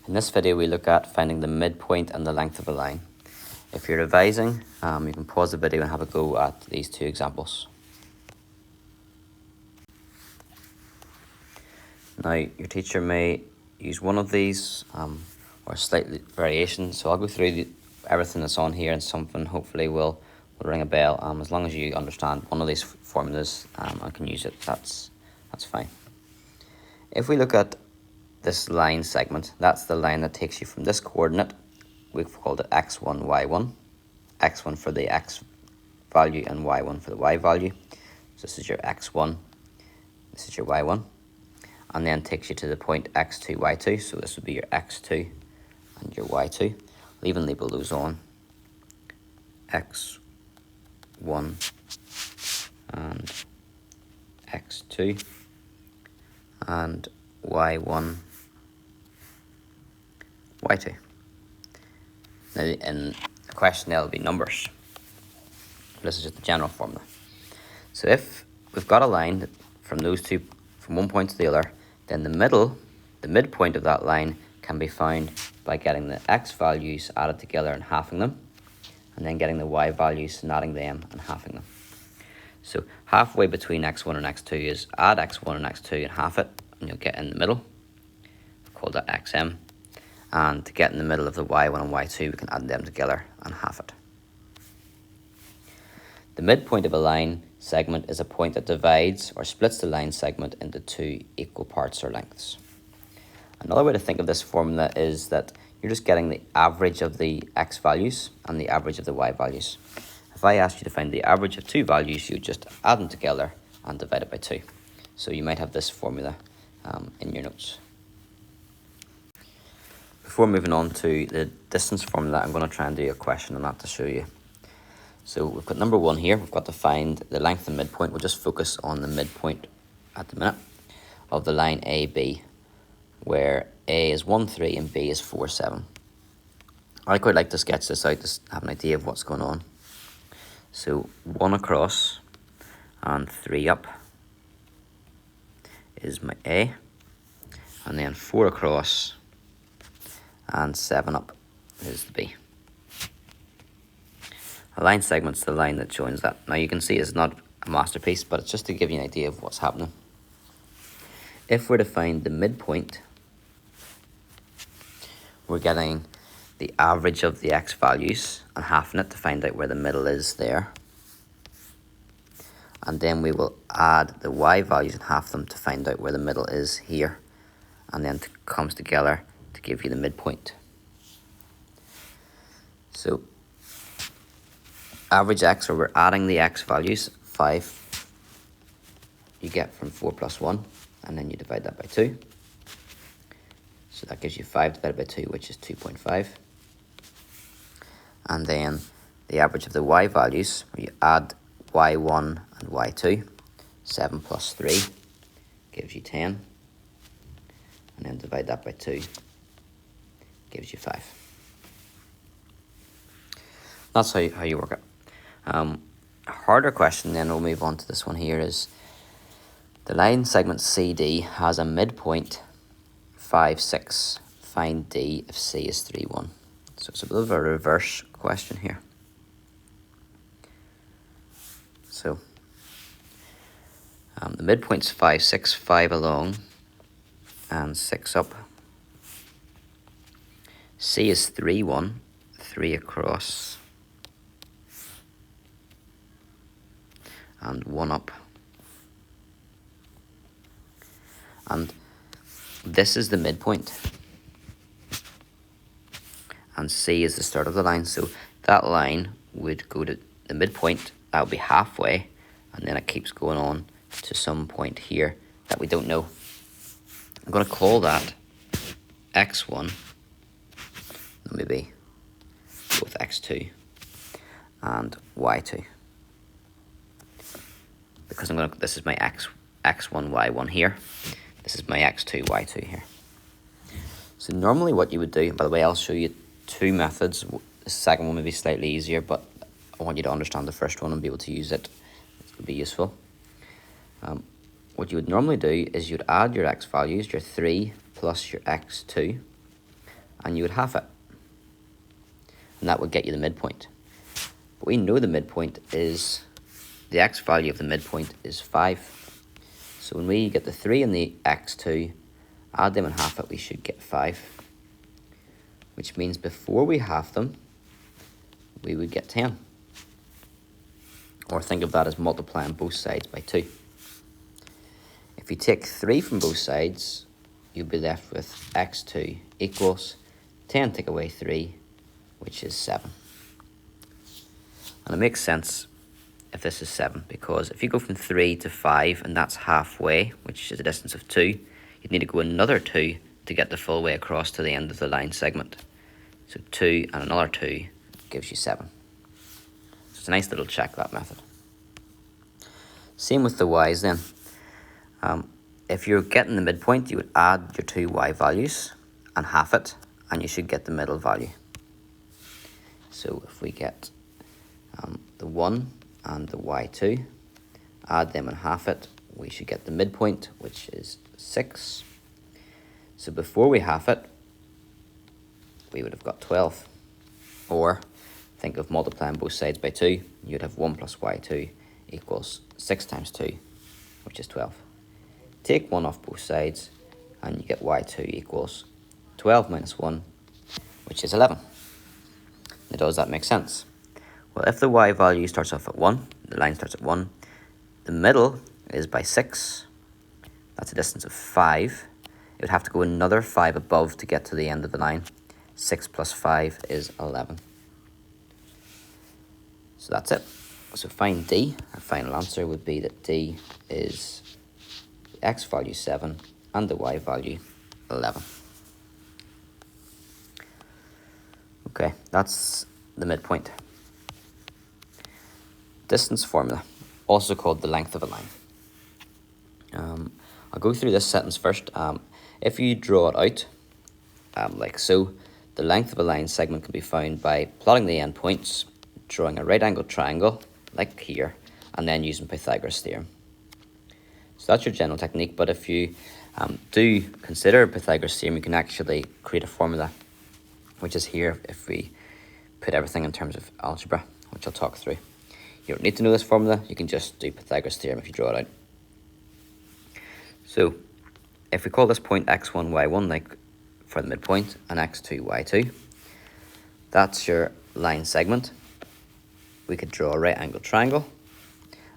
In this video we look at finding the midpoint and the length of a line. If you're revising, you can pause the video and have a go at these two examples. Now your teacher may use one of these or slight variation, so I'll go through everything that's on here and something hopefully will ring a bell. As long as you understand one of these formulas and can use it, that's fine. If we look at this line segment, that's the line that takes you from this coordinate, we've called it x1, y1, x1 for the x value and y1 for the y value. So this is your x1, this is your y1, and then takes you to the point x2, y2, so this would be your x2 and your y2. We'll even label those on, x1 and x2 and y1, y2. Now in the question there'll be numbers. This is just the general formula. So if we've got a line from those two, from one point to the other, then the midpoint of that line can be found by getting the x values added together and halving them, and then getting the y values and adding them and halving them. So halfway between x1 and x2 is add x1 and x2 and half it, and you'll get in the middle. We've called that xm. And to get in the middle of the y1 and y2, we can add them together and half it. The midpoint of a line segment is a point that divides or splits the line segment into two equal parts or lengths. Another way to think of this formula is that you're just getting the average of the x values and the average of the y values. If I asked you to find the average of two values, you just add them together and divide it by 2. So you might have this formula in your notes. Before moving on to the distance formula, I'm going to try and do a question on that to show you. So we've got number 1 here. We've got to find the length and midpoint. We'll just focus on the midpoint at the minute of the line AB, where A is 1, 3 and B is 4, 7. I quite like to sketch this out to have an idea of what's going on. So 1 across and 3 up is my A, and then 4 across and 7 up is the B. A line segment's the line that joins that. Now you can see it's not a masterpiece, but it's just to give you an idea of what's happening. If we're to find the midpoint, we're getting the average of the x values and halving it to find out where the middle is there. And then we will add the y values and half them to find out where the middle is here. And then it comes together to give you the midpoint. So average x, or we're adding the x values, 5 you get from 4 plus 1, and then you divide that by 2. So that gives you 5 divided by 2, which is 2.5. And then the average of the y values, where you add y1 and y2, 7 plus 3 gives you 10. And then divide that by 2, gives you 5. That's how you work it. A harder question then, we'll move on to this one here, is the line segment CD has a midpoint 5, 6. Find D if C is 3, 1. So it's a bit of a reverse question here. So the midpoint's 5, 6, 5 along and 6 up. C is 3, 1, 3 across and 1 up. And this is the midpoint. And C is the start of the line. So that line would go to the midpoint, that would be halfway, and then it keeps going on to some point here that we don't know. I'm going to call that x1, maybe both x2 and y2. Because this is my x1, y1 here. This is my x2, y2 here. So normally what you would do, by the way, I'll show you 2 methods. The second one may be slightly easier, but I want you to understand the first one and be able to use it. It will be useful. What you would normally do is you'd add your x values, your 3 plus your x2, and you would half it. And that would get you the midpoint. But we know the midpoint is, the x value of the midpoint is 5. So when we get the 3 and the x2, add them and half it, we should get 5. Which means before we half them, we would get 10. Or think of that as multiplying both sides by 2. If you take 3 from both sides, you'll be left with x2 equals 10 take away 3, which is 7. And it makes sense if this is 7, because if you go from 3 to 5, and that's halfway, which is a distance of 2, you'd need to go another 2 to get the full way across to the end of the line segment. So 2 and another 2 gives you 7. So it's a nice little check, that method. Same with the y's then. If you're getting the midpoint, you would add your two y values and half it, and you should get the middle value. So if we get the 1 and the y2, add them and half it, we should get the midpoint, which is 6. So before we half it, we would have got 12. Or think of multiplying both sides by 2, you'd have 1 plus y2 equals 6 times 2, which is 12. Take 1 off both sides, and you get y2 equals 12 minus 1, which is 11. Now, does that make sense? Well, if the y value starts off at 1, the line starts at 1, the middle is by 6, that's a distance of 5. It would have to go another 5 above to get to the end of the line. 6 plus 5 is 11. So that's it. So find D. Our final answer would be that D is the x value 7 and the y value 11. Okay, that's the midpoint. Distance formula, also called the length of a line. I'll go through this sentence first. If you draw it out, like so, the length of a line segment can be found by plotting the endpoints, drawing a right angled triangle, like here, and then using Pythagoras' theorem. So that's your general technique, but if you do consider Pythagoras' theorem, you can actually create a formula, which is here if we put everything in terms of algebra, which I'll talk through. You don't need to know this formula, you can just do Pythagoras' theorem if you draw it out. So if we call this point x1, y1, like for the midpoint, and x2, y2, that's your line segment. We could draw a right angled triangle,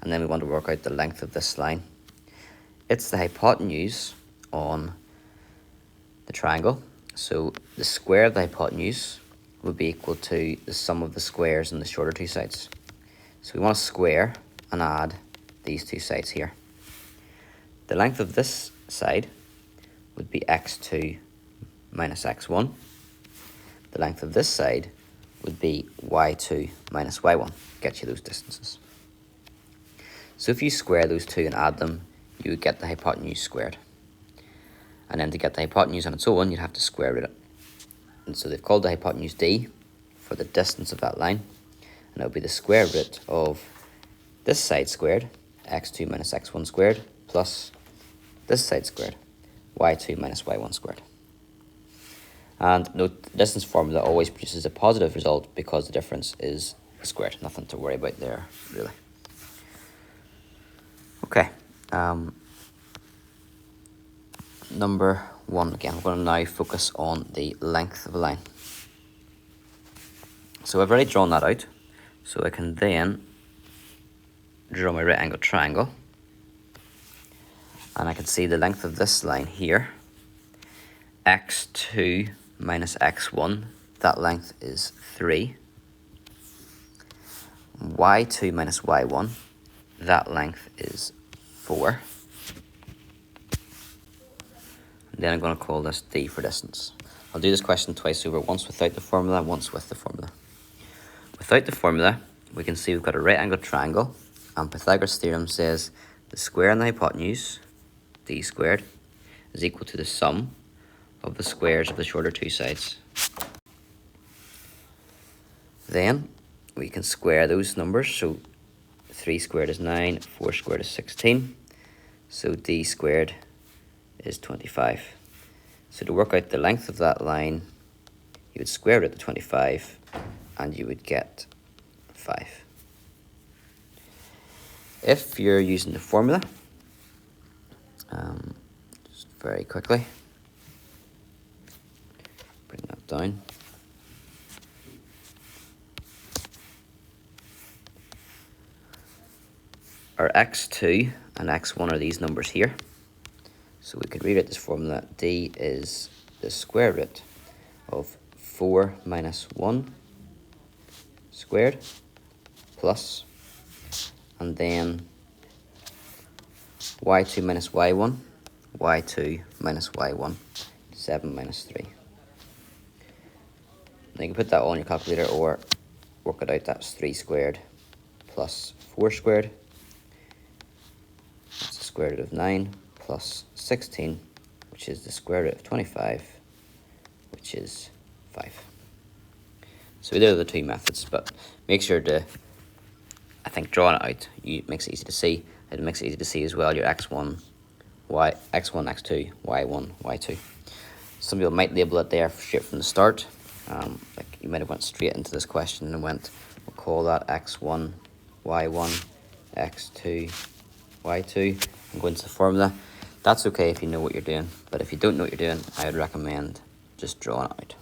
and then we want to work out the length of this line. It's the hypotenuse on the triangle, so the square of the hypotenuse would be equal to the sum of the squares on the shorter two sides. So we want to square and add these two sides here. The length of this side would be x2 minus x1. The length of this side would be y2 minus y1, get you those distances. So if you square those two and add them, you would get the hypotenuse squared. And then to get the hypotenuse on its own, you'd have to square root it. And so they've called the hypotenuse d for the distance of that line, and it would be the square root of this side squared, x2 minus x1 squared, plus this side squared, y2 minus y1 squared. And note, the distance formula always produces a positive result because the difference is squared. Nothing to worry about there, really. Okay. Number 1 again. We're going to now focus on the length of a line. So I've already drawn that out. So I can then draw my right angled triangle. And I can see the length of this line here. x2 minus x1, that length is 3. y2 minus y1, that length is 4. And then I'm going to call this d for distance. I'll do this question twice over, once without the formula, once with the formula. Without the formula, we can see we've got a right angled triangle, and Pythagoras' theorem says the square and the hypotenuse, d squared, is equal to the sum of the squares of the shorter two sides. Then we can square those numbers. So 3 squared is 9, 4 squared is 16. So d squared is 25. So to work out the length of that line, you would square root the 25 and you would get 5. If you're using the formula, just very quickly, bring that down. Our x2 and x1 are these numbers here. So we could rewrite this formula. D is the square root of 4 minus 1 squared plus, and then y2 minus y1, y2 minus y1, 7 minus 3. Now you can put that all on your calculator or work it out. That's 3 squared plus 4 squared. That's the square root of 9 plus 16, which is the square root of 25, which is 5. So those are the two methods, but make sure to, I think drawing it out, it makes it easy to see. It makes it easy to see as well your x1, x2, y1, y2. Some people might label it there straight from the start. Like you might have went straight into this question and went, we'll call that x1, y1, x2, y2, and go into the formula. That's okay if you know what you're doing, but if you don't know what you're doing, I would recommend just drawing it out.